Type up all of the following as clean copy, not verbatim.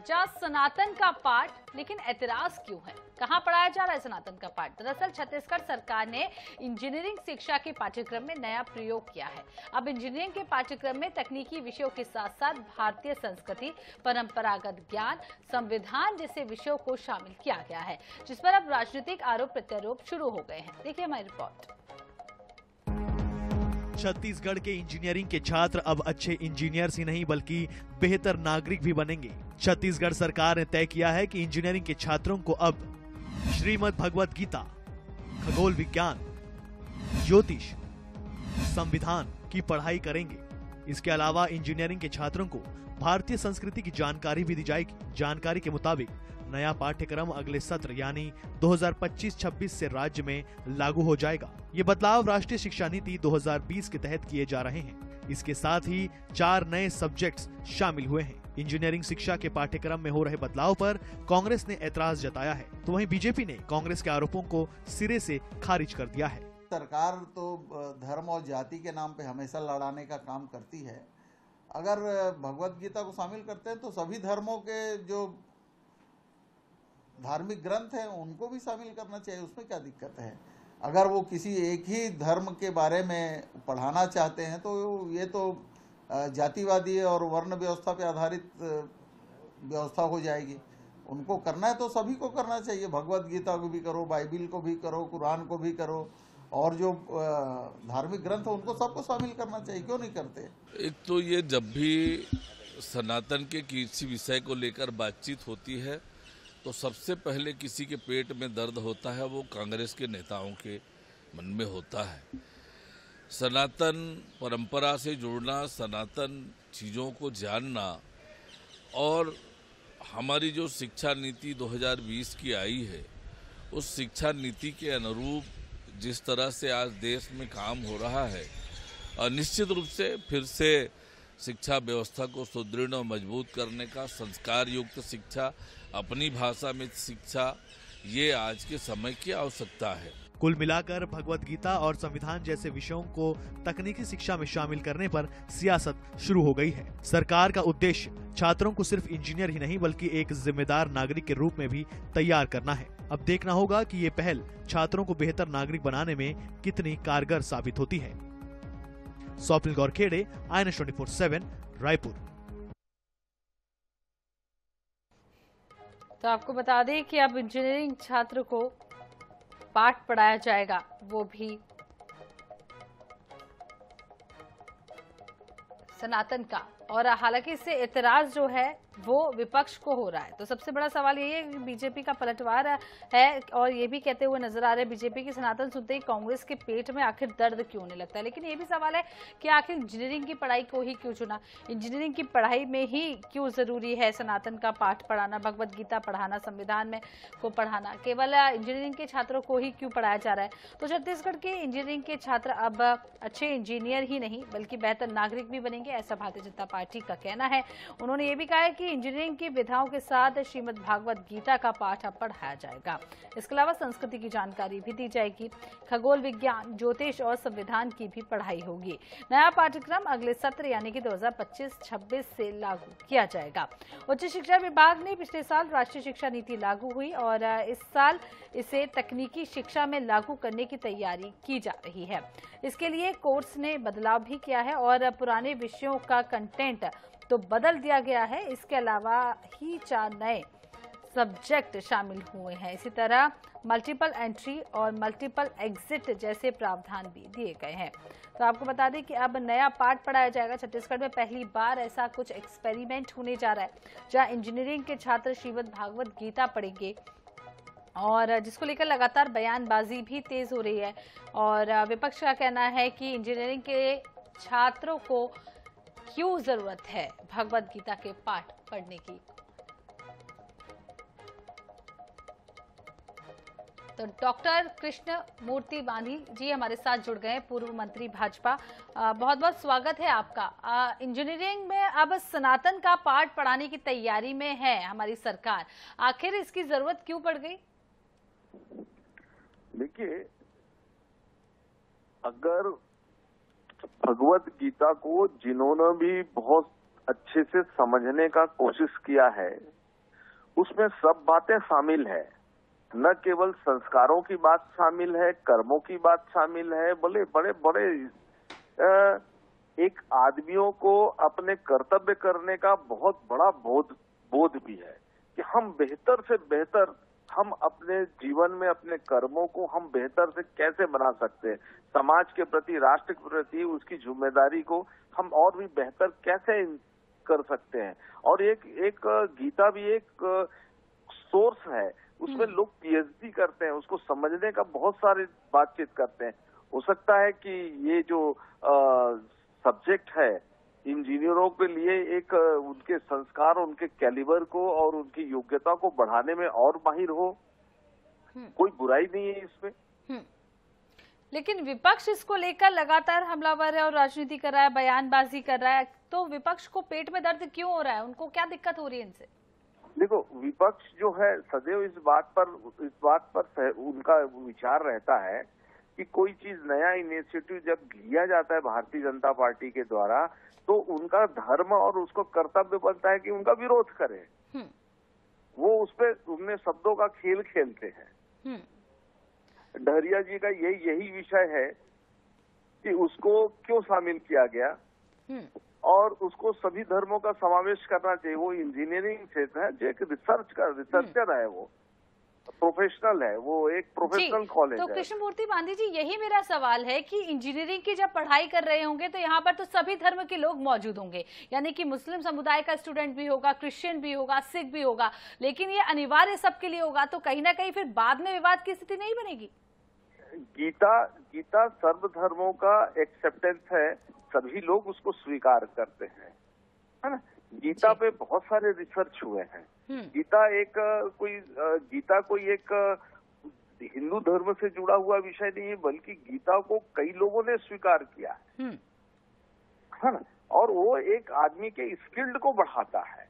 बचा सनातन का पाठ, लेकिन ऐतराज क्यों है? कहां पढ़ाया जा रहा है सनातन का पाठ? दरअसल छत्तीसगढ़ सरकार ने इंजीनियरिंग शिक्षा के पाठ्यक्रम में नया प्रयोग किया है। अब इंजीनियरिंग के पाठ्यक्रम में तकनीकी विषयों के साथ साथ भारतीय संस्कृति, परंपरागत ज्ञान, संविधान जैसे विषयों को शामिल किया गया है, जिस पर अब राजनीतिक आरोप प्रत्यारोप शुरू हो गए हैं। देखिए हमारी रिपोर्ट। छत्तीसगढ़ के इंजीनियरिंग के छात्र अब अच्छे इंजीनियर्स ही नहीं बल्कि बेहतर नागरिक भी बनेंगे। छत्तीसगढ़ सरकार ने तय किया है कि इंजीनियरिंग के छात्रों को अब श्रीमद् भगवत गीता, खगोल विज्ञान, ज्योतिष, संविधान की पढ़ाई करेंगे। इसके अलावा इंजीनियरिंग के छात्रों को भारतीय संस्कृति की जानकारी भी दी जाएगी। जानकारी के मुताबिक नया पाठ्यक्रम अगले सत्र यानी 2025-26 से राज्य में लागू हो जाएगा। ये बदलाव राष्ट्रीय शिक्षा नीति 2020 के तहत किए जा रहे हैं। इसके साथ ही 4 नए सब्जेक्ट्स शामिल हुए हैं। इंजीनियरिंग शिक्षा के पाठ्यक्रम में हो रहे बदलाव पर कांग्रेस ने ऐतराज जताया है, तो वहीं बीजेपी ने कांग्रेस के आरोपों को सिरे से खारिज कर दिया है। सरकार तो धर्म और जाति के नाम पे हमेशा लड़ाने का काम करती है। अगर भगवत गीता को शामिल करते हैं तो सभी धर्मों के जो धार्मिक ग्रंथ हैं उनको भी शामिल करना चाहिए, उसमें क्या दिक्कत है? अगर वो किसी एक ही धर्म के बारे में पढ़ाना चाहते हैं तो ये तो जातिवादी और वर्ण व्यवस्था पे आधारित व्यवस्था हो जाएगी। उनको करना है तो सभी को करना चाहिए। भगवत गीता को भी करो, बाइबिल को भी करो, कुरान को भी करो, और जो धार्मिक ग्रंथ है उनको सबको शामिल करना चाहिए। क्यों नहीं करते? एक तो ये जब भी सनातन के किसी विषय को लेकर बातचीत होती है तो सबसे पहले किसी के पेट में दर्द होता है, वो कांग्रेस के नेताओं के मन में होता है। सनातन परंपरा से जुड़ना, सनातन चीज़ों को जानना और हमारी जो शिक्षा नीति 2020 की आई है उस शिक्षा नीति के अनुरूप जिस तरह से आज देश में काम हो रहा है, निश्चित रूप से फिर से शिक्षा व्यवस्था को सुदृढ़ और मजबूत करने का, संस्कार युक्त शिक्षा, अपनी भाषा में शिक्षा, ये आज के समय की आवश्यकता है। कुल मिलाकर भगवत गीता और संविधान जैसे विषयों को तकनीकी शिक्षा में शामिल करने पर सियासत शुरू हो गई है। सरकार का उद्देश्य छात्रों को सिर्फ इंजीनियर ही नहीं बल्कि एक जिम्मेदार नागरिक के रूप में भी तैयार करना है। अब देखना होगा कि ये पहल छात्रों को बेहतर नागरिक बनाने में कितनी कारगर साबित होती है। स्वप्निल गौरखेड़े, INS 24/7, रायपुर। तो आपको बता दें कि अब इंजीनियरिंग छात्र को पाठ पढ़ाया जाएगा, वो भी सनातन का। और हालांकि इससे एतराज जो है वो विपक्ष को हो रहा है। तो सबसे बड़ा सवाल ये है कि बीजेपी का पलटवार है और ये भी कहते हुए नजर आ रहे हैं बीजेपी की सनातन सुनते ही कांग्रेस के पेट में आखिर दर्द क्यों नहीं लगता है। लेकिन ये भी सवाल है कि आखिर इंजीनियरिंग की पढ़ाई को ही क्यों चुना? इंजीनियरिंग की पढ़ाई में ही क्यों जरूरी है सनातन का पाठ पढ़ाना, भगवत गीता पढ़ाना, संविधान में को पढ़ाना? केवल इंजीनियरिंग के छात्रों को ही क्यों पढ़ाया जा रहा है? तो छत्तीसगढ़ के इंजीनियरिंग के छात्र अब अच्छे इंजीनियर ही नहीं बल्कि बेहतर नागरिक भी बनेंगे, ऐसा भारतीय जनता पार्टी का कहना है। उन्होंने ये भी कहा है कि इंजीनियरिंग की विधाओं के साथ श्रीमद् भागवत गीता का पाठ अब पढ़ाया जाएगा। इसके अलावा संस्कृति की जानकारी भी दी जाएगी, खगोल विज्ञान, ज्योतिष और संविधान की भी पढ़ाई होगी। नया पाठ्यक्रम अगले सत्र यानी कि 2025-26 से लागू किया जाएगा। उच्च शिक्षा विभाग ने पिछले साल राष्ट्रीय शिक्षा नीति लागू हुई और इस साल इसे तकनीकी शिक्षा में लागू करने की तैयारी की जा रही है। इसके लिए कोर्स ने बदलाव भी किया है और पुराने विषयों का कंटेंट तो बदल दिया गया है। इसके अलावा ही 4 नए सब्जेक्ट शामिल हुए हैं। इसी तरह मल्टीपल एंट्री और मल्टीपल एग्जिट जैसे प्रावधान भी दिए गए हैं। तो आपको बता दें कि अब नया पाठ पढ़ाया जाएगा। छत्तीसगढ़ में पहली बार ऐसा कुछ एक्सपेरिमेंट होने जा रहा है जहां इंजीनियरिंग के छात्र श्रीमद् भागवत गीता पढ़ेंगे और जिसको लेकर लगातार बयानबाजी भी तेज हो रही है। और विपक्ष का कहना है कि इंजीनियरिंग के छात्रों को क्यों जरूरत है भगवत गीता के पाठ पढ़ने की। तो डॉक्टर कृष्ण मूर्ति बांधी जी हमारे साथ जुड़ गए, पूर्व मंत्री भाजपा। बहुत बहुत स्वागत है आपका। इंजीनियरिंग में अब सनातन का पाठ पढ़ाने की तैयारी में है हमारी सरकार, आखिर इसकी जरूरत क्यों पड़ गई? देखिए, अगर भगवत गीता को जिन्होंने भी बहुत अच्छे से समझने का कोशिश किया है उसमें सब बातें शामिल है, न केवल संस्कारों की बात शामिल है, कर्मों की बात शामिल है, बोले बड़े बड़े एक आदमियों को अपने कर्तव्य करने का बहुत बड़ा बोध भी है कि हम बेहतर से बेहतर हम अपने जीवन में अपने कर्मों को हम बेहतर से कैसे बना सकते हैं, समाज के प्रति, राष्ट्र के प्रति उसकी जिम्मेदारी को हम और भी बेहतर कैसे कर सकते हैं। और एक गीता भी एक सोर्स है, उसमें लोग पीएचडी करते हैं, उसको समझने का बहुत सारे बातचीत करते हैं। हो सकता है कि ये जो सब्जेक्ट है इंजीनियरों के लिए एक उनके संस्कार, उनके कैलिबर को और उनकी योग्यता को बढ़ाने में और माहिर हो, कोई बुराई नहीं है इसमें। लेकिन विपक्ष इसको लेकर लगातार हमलावर है और राजनीति कर रहा है, बयानबाजी कर रहा है, तो विपक्ष को पेट में दर्द क्यों हो रहा है? उनको क्या दिक्कत हो रही है इनसे? देखो, विपक्ष जो है सदैव इस बात पर उनका विचार रहता है कि कोई चीज नया इनिशिएटिव जब लिया जाता है भारतीय जनता पार्टी के द्वारा, तो उनका धर्म और उसको कर्तव्य बनता है कि उनका विरोध करें। वो उस पे उनने शब्दों का खेल खेलते हैं। डहरिया जी का यही विषय है कि उसको क्यों शामिल किया गया और उसको सभी धर्मों का समावेश करना चाहिए। वो इंजीनियरिंग क्षेत्र है, जो एक रिसर्चर है, वो प्रोफेशनल है, वो एक प्रोफेशनल कॉलेज तो है। कृष्णमूर्ति बांधी जी, यही मेरा सवाल है कि इंजीनियरिंग की जब पढ़ाई कर रहे होंगे तो यहाँ पर तो सभी धर्म के लोग मौजूद होंगे, यानी कि मुस्लिम समुदाय का स्टूडेंट भी होगा, क्रिश्चियन भी होगा, सिख भी होगा, लेकिन ये अनिवार्य सबके लिए होगा, तो कहीं ना कहीं फिर बाद में विवाद की स्थिति नहीं बनेगी? गीता सर्वधर्मों का एक्सेप्टेंस है, सभी लोग उसको स्वीकार करते हैं, है ना। गीता पे बहुत सारे रिसर्च हुए हैं। गीता कोई एक हिंदू धर्म से जुड़ा हुआ विषय नहीं है, बल्कि गीता को कई लोगों ने स्वीकार किया है ना। और वो एक आदमी के स्किल्ड को बढ़ाता है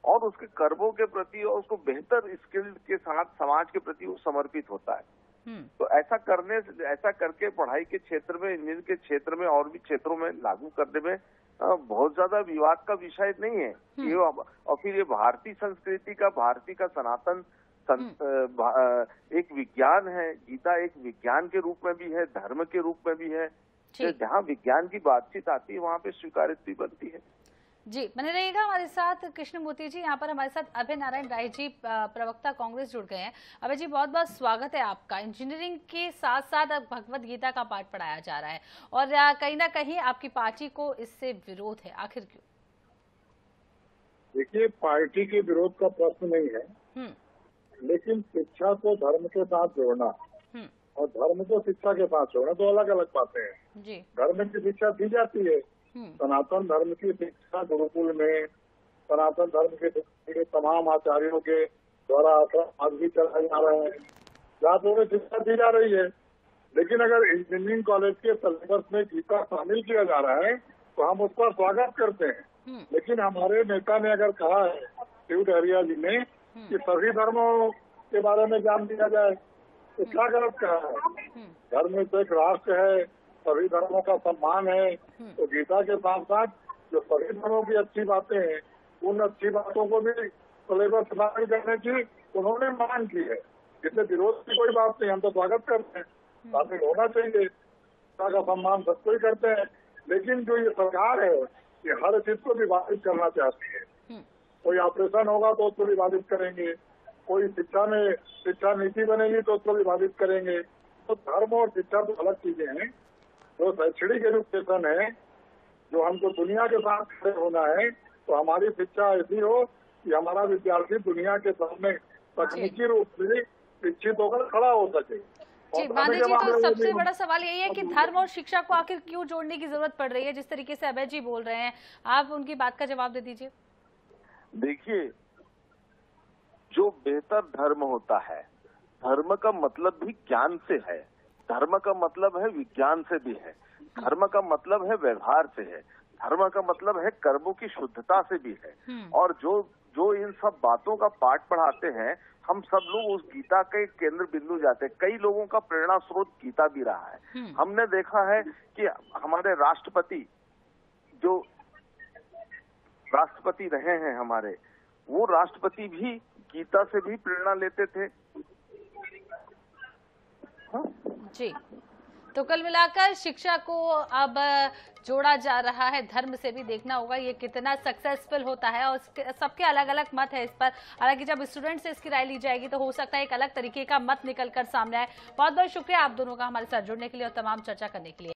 और उसके कर्मों के प्रति और उसको बेहतर स्किल्ड के साथ समाज के प्रति वो समर्पित होता है। तो ऐसा करके पढ़ाई के क्षेत्र में, इंजीनियरिंग के क्षेत्र में और भी क्षेत्रों में लागू करने में बहुत ज्यादा विवाद का विषय नहीं है। ये और फिर ये भारतीय संस्कृति का, भारतीय का सनातन एक विज्ञान है। गीता एक विज्ञान के रूप में भी है, धर्म के रूप में भी है। जहाँ विज्ञान की बातचीत आती है वहाँ पे स्वीकार्यता बनती है। जी, बने रहिएगा हमारे साथ कृष्णमूर्ति जी। यहाँ पर हमारे साथ अभय नारायण राय जी, प्रवक्ता कांग्रेस, जुड़ गए हैं। अभय जी, बहुत बहुत स्वागत है आपका। इंजीनियरिंग के साथ साथ अब भगवत गीता का पाठ पढ़ाया जा रहा है और कहीं ना कहीं आपकी पार्टी को इससे विरोध है, आखिर क्यों? देखिए, पार्टी के विरोध का प्रश्न नहीं है, लेकिन शिक्षा को धर्म के साथ जोड़ना और धर्म को शिक्षा के साथ जोड़ना दो अलग अलग बातें हैं। जी, धर्म की शिक्षा दी जाती है, सनातन धर्म की शिक्षा गुरुकुल में सनातन धर्म के तमाम आचार्यों के द्वारा आश्रम आज भी चलाए जा रहे हैं, जहाँ में शिक्षा दी जा रही है। लेकिन अगर इंजीनियरिंग कॉलेज के सिलेबस में गीता शामिल किया जा रहा है तो हम उसका स्वागत करते हैं। लेकिन हमारे नेता ने अगर कहा है, शिव डहरिया जी ने, कि सभी धर्मों के बारे में ज्ञान दिया जाए, तो क्या गलत कहा है? धर्म में तो एक राष्ट्र है, सभी धर्मों का सम्मान है, तो गीता के साथ साथ जो सभी धर्मों की अच्छी बातें हैं, उन अच्छी बातों को भी सिलेबस शामिल करने की उन्होंने मांग की है। इससे विरोध की कोई बात नहीं, हम तो स्वागत करते हैं, शामिल होना चाहिए, गीता का सम्मान सबको ही करते हैं। लेकिन जो ये सरकार है, ये हर चीज को विवादित करना चाहती है। कोई ऑपरेशन होगा तो उसको विवादित करेंगे, कोई शिक्षा नीति बनेगी तो उसको विवादित करेंगे। तो धर्म और शिक्षा तो अलग चीजें हैं। जो शैक्षणिक एजुकेशन है, जो हमको दुनिया के साथ खड़े होना है, तो हमारी शिक्षा ऐसी हो कि हमारा विद्यार्थी दुनिया के सामने तकनीकी रूप से शिक्षित होकर खड़ा हो सके। जी, बांधी जी, तो सबसे बड़ा सवाल यही है कि धर्म और शिक्षा को आखिर क्यों जोड़ने की जरूरत पड़ रही है? जिस तरीके से अभय जी बोल रहे हैं, आप उनकी बात का जवाब दे दीजिए। देखिए, जो बेहतर धर्म होता है, धर्म का मतलब भी ज्ञान से है, धर्म का मतलब है विज्ञान से भी है, धर्म का मतलब है व्यवहार से है, धर्म का मतलब है कर्मों की शुद्धता से भी है। और जो इन सब बातों का पाठ पढ़ाते हैं, हम सब लोग उस गीता के केंद्र बिंदु जाते हैं। कई लोगों का प्रेरणा स्रोत गीता भी रहा है। हमने देखा है कि हमारे राष्ट्रपति, जो राष्ट्रपति रहे हैं हमारे, वो राष्ट्रपति भी गीता से भी प्रेरणा लेते थे। हाँ? जी, तो कुल मिलाकर शिक्षा को अब जोड़ा जा रहा है, धर्म से भी देखना होगा ये कितना सक्सेसफुल होता है और सबके अलग अलग मत है इस पर। हालांकि जब स्टूडेंट से इसकी राय ली जाएगी तो हो सकता है एक अलग तरीके का मत निकलकर सामने आए। बहुत बहुत शुक्रिया आप दोनों का हमारे साथ जुड़ने के लिए और तमाम चर्चा करने के लिए।